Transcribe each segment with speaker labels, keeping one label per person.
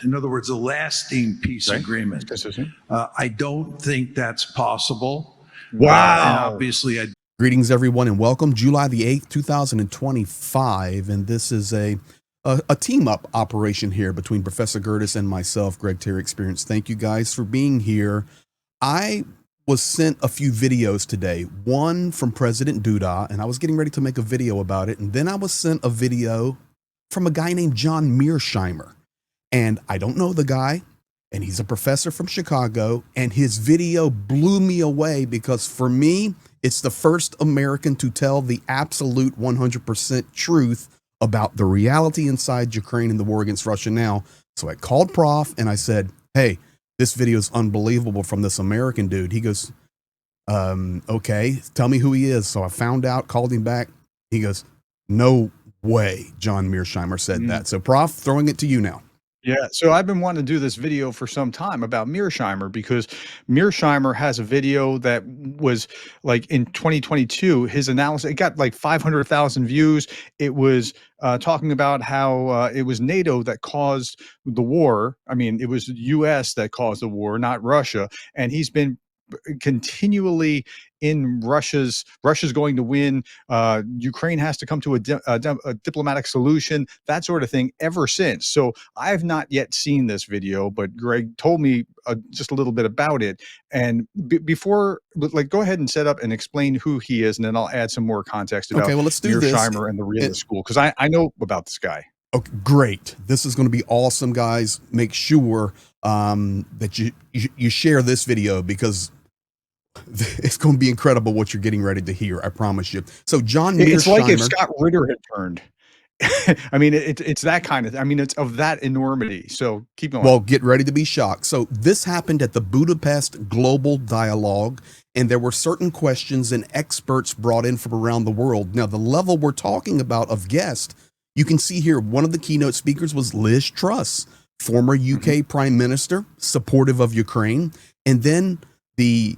Speaker 1: agreement. In other words, a lasting peace agreement. I don't think that's possible.
Speaker 2: Wow.
Speaker 1: And obviously,
Speaker 2: Greetings, everyone, and welcome. July the 8th, 2025, and this is a team-up operation here between Professor Gerdes and myself, Greg Terry Experience. Thank you guys for being here. I was sent a few videos today, one from President Duda, and I was getting ready to make a video about it, and then I was sent a video from a guy named John Mearsheimer, and I don't know the guy, and he's a professor from Chicago, and his video blew me away because for me, it's the first American to tell the absolute 100% truth about the reality inside Ukraine and the war against Russia now. So I called Prof and I said, hey, this video is unbelievable from this American dude. He goes, okay, tell me who he is. So I found out, called him back. He goes, no way John Mearsheimer said that. So Prof, throwing it to you now.
Speaker 3: Yeah, so I've been wanting to do this video for some time about Mearsheimer because Mearsheimer has a video that was like in 2022, his analysis, it got like 500,000 views. It was talking about how it was NATO that caused the war. I mean, it was the US that caused the war, not Russia. And he's been continually in Russia's going to win. Ukraine has to come to a diplomatic solution, that sort of thing ever since. So I have not yet seen this video, but Greg told me just a little bit about it. And before, like, go ahead and set up and explain who he is, and then I'll add some more context about
Speaker 2: let's do this.
Speaker 3: Mearsheimer and the Realist school, because I know about this guy.
Speaker 2: Okay, great. This is going to be awesome, guys. Make sure that you share this video because it's going to be incredible what you're getting ready to hear. I promise you. So John Mearsheimer,
Speaker 3: it's like if Scott Ritter had turned. I mean, it's that kind of, I mean, it's of that enormity. So keep going.
Speaker 2: Well, get ready to be shocked. So this happened at the Budapest Global Dialogue, and there were certain questions and experts brought in from around the world. Now, the level we're talking about of guests, you can see here, one of the keynote speakers was Liz Truss, former UK Prime Minister, supportive of Ukraine. And then the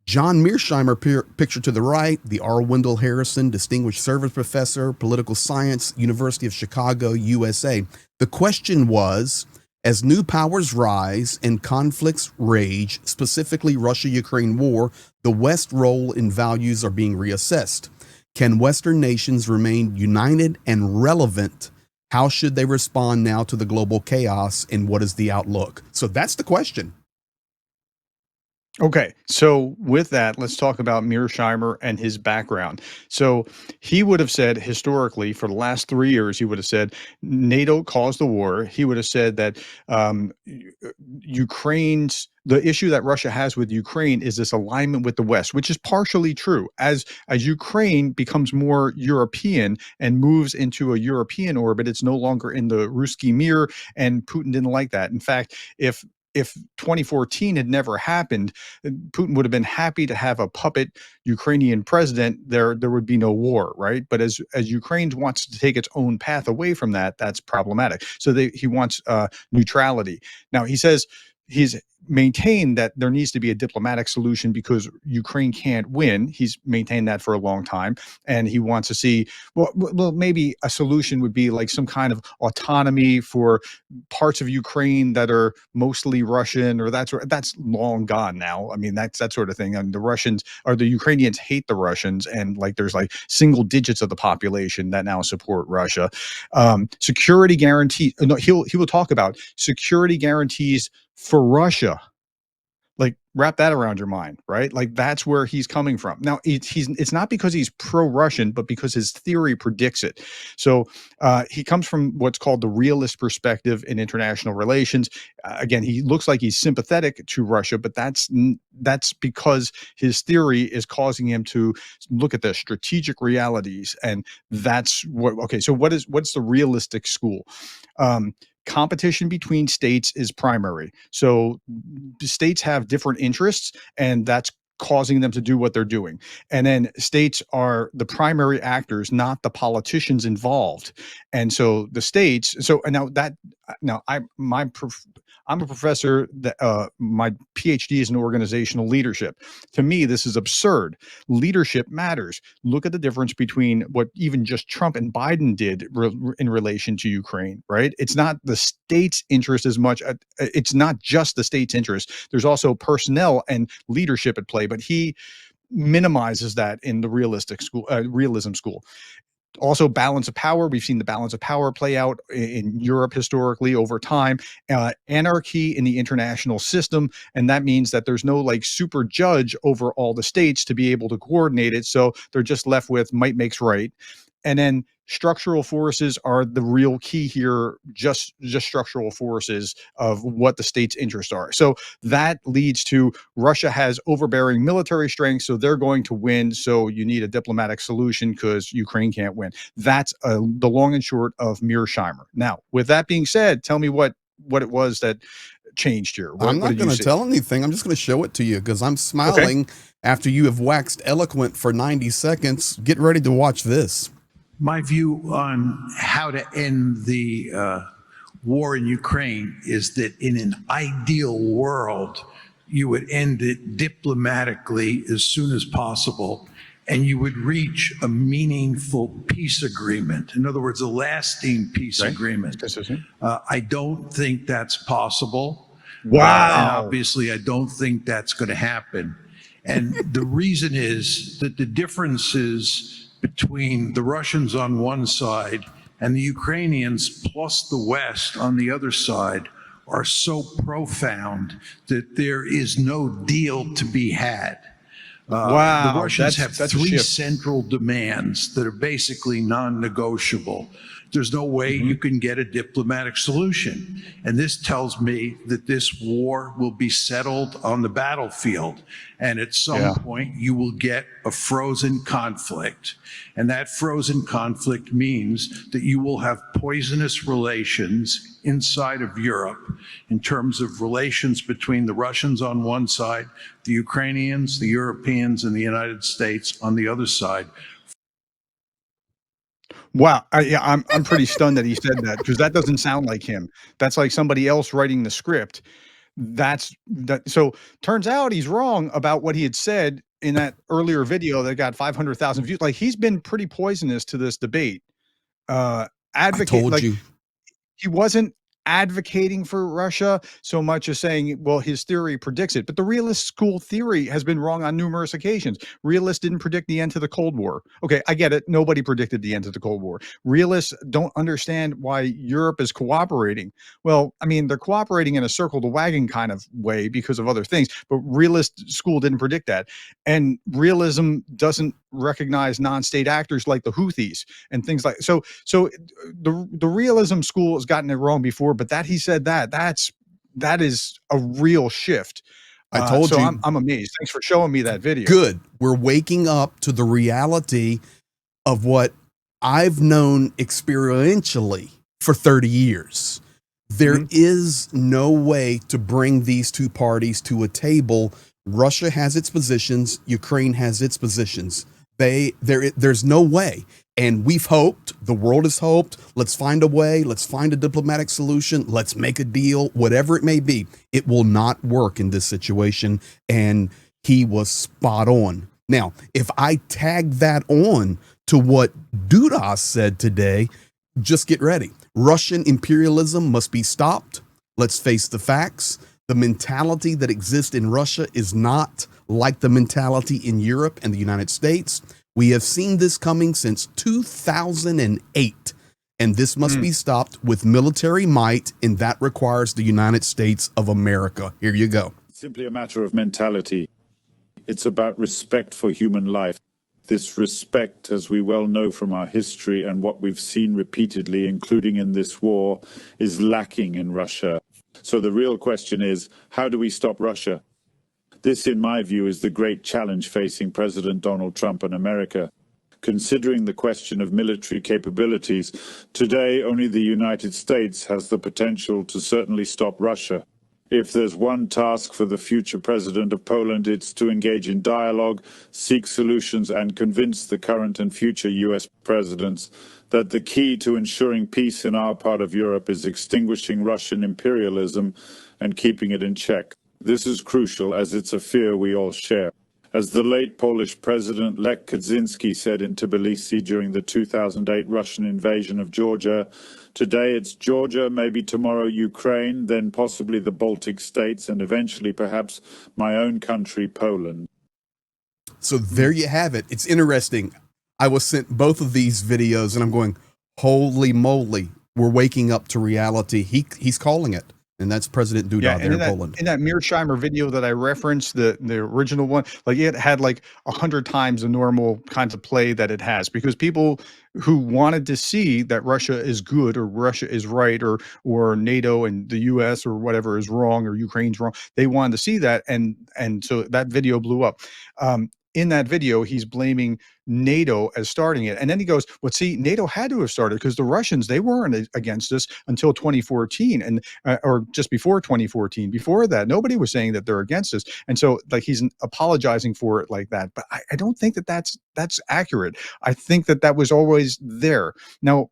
Speaker 2: John Mearsheimer picture to the right, the R. Wendell Harrison, Distinguished Service Professor, Political Science, University of Chicago, USA. The question was, as new powers rise and conflicts rage, specifically Russia-Ukraine war, the West's role and values are being reassessed. Can Western nations remain united and relevant? How should they respond now to the global chaos, and what is the outlook? So that's the question.
Speaker 3: Okay, so with that, let's talk about Mearsheimer and his background. So he would have said historically, for the last 3 years, he would have said NATO caused the war. He would have said that the issue that Russia has with Ukraine is this alignment with the West, which is partially true. As Ukraine becomes more European and moves into a European orbit, it's no longer in the Ruski Mir, and Putin didn't like that. In fact, if 2014 had never happened, Putin would have been happy to have a puppet Ukrainian president. There would be no war, right? But as Ukraine wants to take its own path away from that, that's problematic. So he wants neutrality. Now he says he's maintained that there needs to be a diplomatic solution because Ukraine can't win. He's maintained that for a long time, and he wants to see, well, maybe a solution would be like some kind of autonomy for parts of Ukraine that are mostly Russian, or that's long gone now. I mean, that's that sort of thing. And the Ukrainians hate the Russians, and like there's like single digits of the population that now support Russia. Security guarantee. No, he will talk about security guarantees for Russia. Like, wrap that around your mind, right? Like, that's where he's coming from. Now, it's not because he's pro-Russian, but because his theory predicts it. So he comes from what's called the realist perspective in international relations. Again, he looks like he's sympathetic to Russia, but that's because his theory is causing him to look at the strategic realities, and that's what. Okay, so what's the realistic school? Competition between states is primary. So states have different interests, and that's causing them to do what they're doing. And then states are the primary actors, not the politicians involved. And so the states, so now that now I'm a professor that my PhD is in organizational leadership. To me, this is absurd. Leadership matters. Look at the difference between what even just Trump and Biden did in relation to Ukraine, right? It's not the state's interest as much. It's not just the state's interest. There's also personnel and leadership at play, but he minimizes that in the realism school. Also, balance of power. We've seen the balance of power play out in Europe historically over time. Anarchy in the international system, and that means that there's no like super judge over all the states to be able to coordinate it. So they're just left with might makes right. And then structural forces are the real key here, just structural forces of what the state's interests are. So that leads to Russia has overbearing military strength, so they're going to win. So you need a diplomatic solution because Ukraine can't win. That's the long and short of Mearsheimer. Now, with that being said, tell me what it was that changed here.
Speaker 2: I'm not going to tell anything. I'm just going to show it to you because I'm smiling after you have waxed eloquent for 90 seconds. Get ready to watch this.
Speaker 1: My view on how to end the war in Ukraine is that in an ideal world, you would end it diplomatically as soon as possible, and you would reach a meaningful peace agreement. In other words, a lasting peace agreement. I don't think that's possible.
Speaker 3: Wow.
Speaker 1: And obviously, I don't think that's going to happen. And the reason is that the differences between the Russians on one side and the Ukrainians plus the West on the other side are so profound that there is no deal to be had.
Speaker 3: Wow.
Speaker 1: The Russians have three central demands that are basically non-negotiable. There's no way you can get a diplomatic solution. And this tells me that this war will be settled on the battlefield. And at some point, you will get a frozen conflict. And that frozen conflict means that you will have poisonous relations inside of Europe in terms of relations between the Russians on one side, the Ukrainians, the Europeans, and the United States on the other side.
Speaker 3: Wow. I'm pretty stunned that he said that because that doesn't sound like him. That's like somebody else writing the script. So turns out he's wrong about what he had said in that earlier video that got 500,000 views. Like he's been pretty poisonous to this debate.
Speaker 2: I told you.
Speaker 3: He wasn't advocating for Russia so much as saying, well, his theory predicts it. But the realist school theory has been wrong on numerous occasions. Realists didn't predict the end to the Cold War. Okay, I get it. Nobody predicted the end of the Cold War. Realists don't understand why Europe is cooperating. Well, I mean, they're cooperating in a circle the wagon kind of way because of other things, but realist school didn't predict that. And realism doesn't recognize non-state actors like the Houthis and things like so the realism school has gotten it wrong before, but that he said that is a real shift.
Speaker 2: I told you.
Speaker 3: I'm amazed. Thanks for showing me that video.
Speaker 2: Good. We're waking up to the reality of what I've known experientially for 30 years. There is no way to bring these two parties to a table. Russia has its positions. Ukraine has its positions. There's no way. And we've hoped, the world has hoped, let's find a way, let's find a diplomatic solution, let's make a deal, whatever it may be. It will not work in this situation. And he was spot on. Now, if I tag that on to what Gerdes said today, just get ready. Russian imperialism must be stopped. Let's face the facts. The mentality that exists in Russia is not like the mentality in Europe and the United States. We have seen this coming since 2008, and this must be stopped with military might, and that requires the United States of America. Here you go.
Speaker 4: It's simply a matter of mentality. It's about respect for human life. This respect, as we well know from our history and what we've seen repeatedly, including in this war, is lacking in Russia. So the real question is, how do we stop Russia? This, in my view, is the great challenge facing President Donald Trump and America. Considering the question of military capabilities, today only the United States has the potential to certainly stop Russia. If there's one task for the future president of Poland, it's to engage in dialogue, seek solutions, and convince the current and future US presidents that the key to ensuring peace in our part of Europe is extinguishing Russian imperialism and keeping it in check. This is crucial, as it's a fear we all share. As the late Polish President Lech Kaczynski said in Tbilisi during the 2008 Russian invasion of Georgia, today it's Georgia, maybe tomorrow Ukraine, then possibly the Baltic states, and eventually perhaps my own country, Poland.
Speaker 2: So there you have it. It's interesting. I was sent both of these videos and I'm going, holy moly, we're waking up to reality. He's calling it. And that's President Duda there in Poland.
Speaker 3: In that Mearsheimer video that I referenced, the original one, like it had like 100 times the normal kinds of play that it has, because people who wanted to see that Russia is good or Russia is right or NATO and the US or whatever is wrong or Ukraine's wrong, they wanted to see that, and so that video blew up. In that video, he's blaming NATO as starting it. And then he goes, well, see, NATO had to have started because the Russians, they weren't against us until 2014 and or just before 2014. Before that, nobody was saying that they're against us. And so like he's apologizing for it like that. But I don't think that that's accurate. I think that was always there. Now,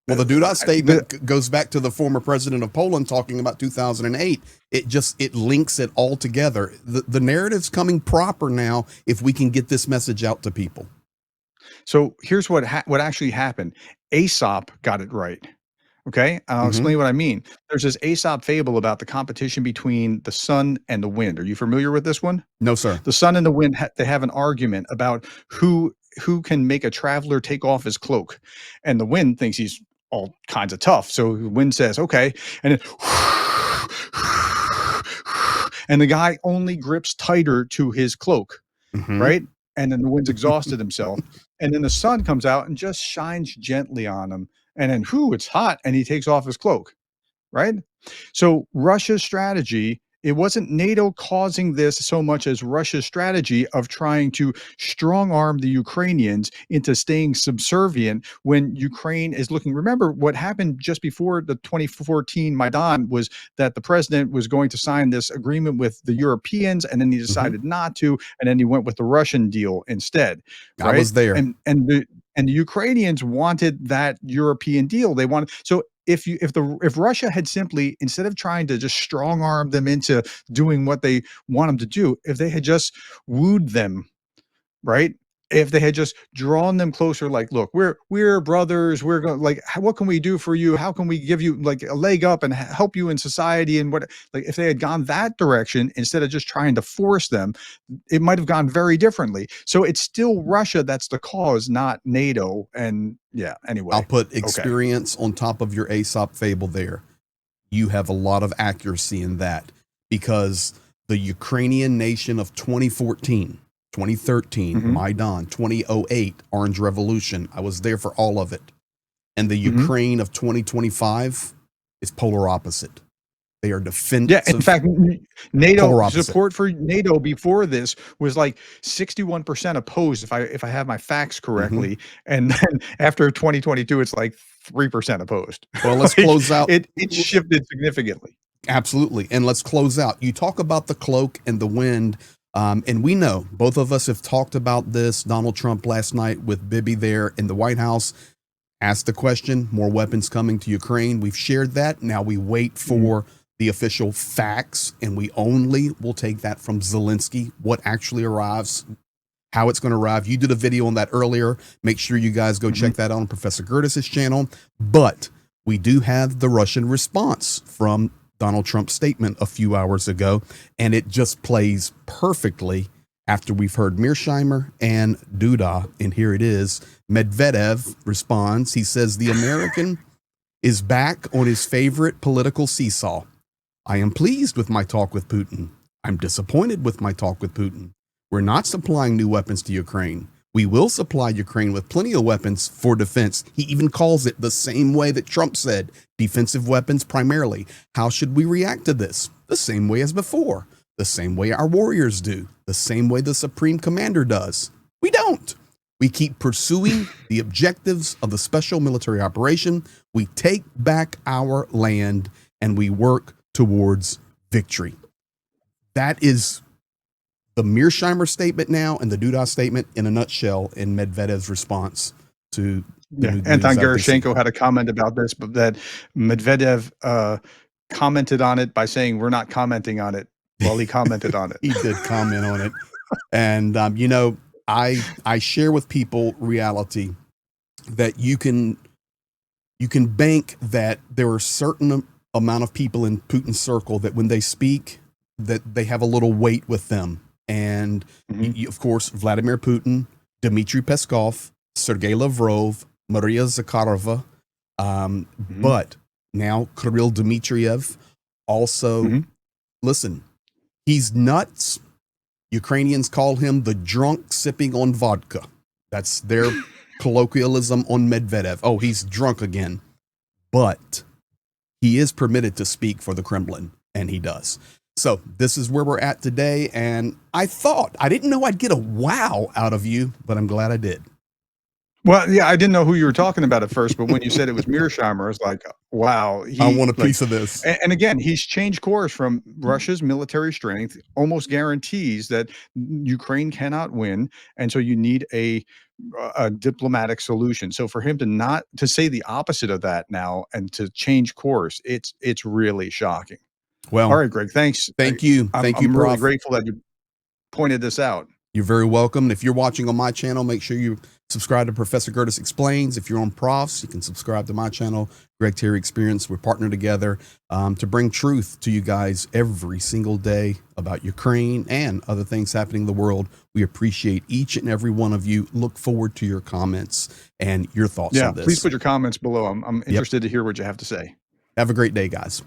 Speaker 2: well, the Duda statement goes back to the former president of Poland talking about 2008. It links it all together. The narrative's coming proper now if we can get this message out to people.
Speaker 3: So here's what actually happened. Aesop got it right. Okay, I'll explain what I mean. There's this Aesop fable about the competition between the sun and the wind. Are you familiar with this one?
Speaker 2: No, sir.
Speaker 3: The sun and the wind, they have an argument about who can make a traveler take off his cloak. And the wind thinks he's all kinds of tough. So the wind says, okay. And then, and the guy only grips tighter to his cloak, right? And then the wind's exhausted himself. And then the sun comes out and just shines gently on him. And then, it's hot. And he takes off his cloak, right? So Russia's strategy, it wasn't NATO causing this so much as Russia's strategy of trying to strong arm the Ukrainians into staying subservient when Ukraine is looking. Remember what happened just before the 2014 Maidan was that the president was going to sign this agreement with the Europeans, and then he decided not to, and then he went with the Russian deal instead. Right?
Speaker 2: I was there.
Speaker 3: And the Ukrainians wanted that European deal. They wanted, so if Russia had simply, instead of trying to just strong arm them into doing what they want them to do, if they had just wooed them, right? If they had just drawn them closer, like, look, we're brothers, we're going, like, what can we do for you? How can we give you like a leg up and help you in society? And what, like, if they had gone that direction instead of just trying to force them, it might have gone very differently. So it's still Russia that's the cause, not NATO. And yeah, anyway,
Speaker 2: I'll put experience on top of your Aesop fable there. You have a lot of accuracy in that, because the Ukrainian nation of 2014, 2013, Maidan, 2008, Orange Revolution. I was there for all of it. And the Ukraine of 2025 is polar opposite. They are defensive.
Speaker 3: Yeah, in fact, NATO support for NATO before this was like 61% opposed, if I have my facts correctly. And then after 2022, it's like 3% opposed.
Speaker 2: Well, let's close out.
Speaker 3: It shifted significantly.
Speaker 2: Absolutely. And let's close out. You talk about the cloak and the wind. And we know, both of us have talked about this. Donald Trump last night with Bibi there in the White House asked the question, more weapons coming to Ukraine. We've shared that. Now we wait for the official facts, and we only will take that from Zelensky, what actually arrives, how it's going to arrive. You did a video on that earlier. Make sure you guys go check that out on Professor Gerdes' channel. But we do have the Russian response from Donald Trump's statement a few hours ago, and it just plays perfectly after we've heard Mearsheimer and Duda. And here it is. Medvedev responds. He says, the American is back on his favorite political seesaw. I am pleased with my talk with Putin. I'm disappointed with my talk with Putin. We're not supplying new weapons to Ukraine. We will supply Ukraine with plenty of weapons for defense. He even calls it the same way that Trump said, defensive weapons primarily. How should we react to this? The same way as before. The same way our warriors do. The same way the Supreme Commander does. We don't. We keep pursuing the objectives of the special military operation. We take back our land, and we work towards victory. That is the Mearsheimer statement now and the Duda statement in a nutshell in Medvedev's response to the news
Speaker 3: Anton
Speaker 2: out of DC.
Speaker 3: Gerashenko had a comment about this, but that Medvedev commented on it by saying, "We're not commenting on it," while he commented on it.
Speaker 2: He did comment on it. And, I share with people reality that you can bank that there are certain amount of people in Putin's circle that when they speak, that they have a little weight with them. And of course, Vladimir Putin, Dmitry Peskov, Sergei Lavrov, Maria Zakharova, but now Kirill Dmitriev also, listen, he's nuts. Ukrainians call him the drunk sipping on vodka. That's their colloquialism on Medvedev. Oh, he's drunk again. But he is permitted to speak for the Kremlin, and he does. So this is where we're at today. And I didn't know I'd get a wow out of you, but I'm glad I did.
Speaker 3: Well, yeah, I didn't know who you were talking about at first, but when you said it was Mearsheimer, I was like, wow.
Speaker 2: I want a piece of this.
Speaker 3: And again, he's changed course from Russia's military strength, almost guarantees that Ukraine cannot win. And so you need a diplomatic solution. So for him to say the opposite of that now and to change course, it's really shocking.
Speaker 2: Well,
Speaker 3: all right, Greg, thanks.
Speaker 2: Thank you.
Speaker 3: I'm
Speaker 2: Prof.
Speaker 3: really grateful that you pointed this out.
Speaker 2: You're very welcome. If you're watching on my channel, make sure you subscribe to Professor Gerdes Explains. If you're on Profs, you can subscribe to my channel, Greg Terry Experience. We're partnered together to bring truth to you guys every single day about Ukraine and other things happening in the world. We appreciate each and every one of you. Look forward to your comments and your thoughts on this.
Speaker 3: Please put your comments below. I'm interested to hear what you have to say.
Speaker 2: Have a great day, guys.